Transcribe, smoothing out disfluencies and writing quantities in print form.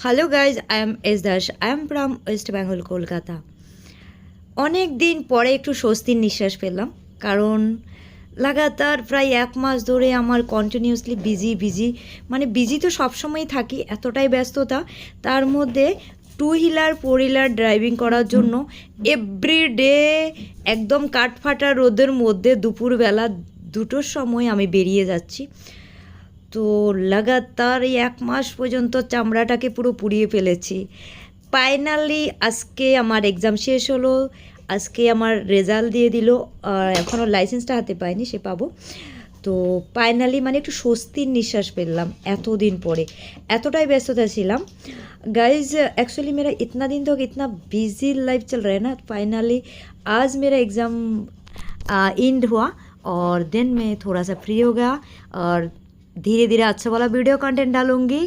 Hello guys, I am S Das. I am from West Bengal, Kolkata. অনেক দিন পরে একটু স্বস্তির নিঃশ্বাস পেলাম, কারণ লাগাতার প্রায় 1 মাস ধরে আমার কন্টিনিউয়াসলি বিজি মানে বিজি তো সবসময়ই থাকি, এতটাই ব্যস্ততা। তার মধ্যে two wheeler four wheeler driving করার জন্য এভরিডে একদম কাঠফাটা রোদের মধ্যে দুপুরবেলা 2টোর সময় আমি বেরিয়ে যাচ্ছি। তো লাগাতার এই 1 মাস পর্যন্ত চামড়াটাকে পুরো পুড়িয়ে ফেলেছি। ফাইনালি আজকে আমার এক্সাম শেষ হলো, আজকে আমার রেজাল্ট দিয়ে দিল। আর এখনও লাইসেন্সটা হাতে পাইনি, সে পাবো। তো ফাইনালি মানে একটু স্বস্তির নিঃশ্বাস পেলাম এতদিন পরে। এতটাই ব্যস্ততা ছিলাম गाइज। एक्चुअली मेरा इतना दिन तक इतना बिजी लाइफ चल रहा है ना, फाइनली आज मेरा एग्ज़ाम एंड हुआ और देन मैं थोड़ा सा फ्री हो गया और धीरे धीरे अच्छा वाला वीडियो कंटेंट डालूँगी।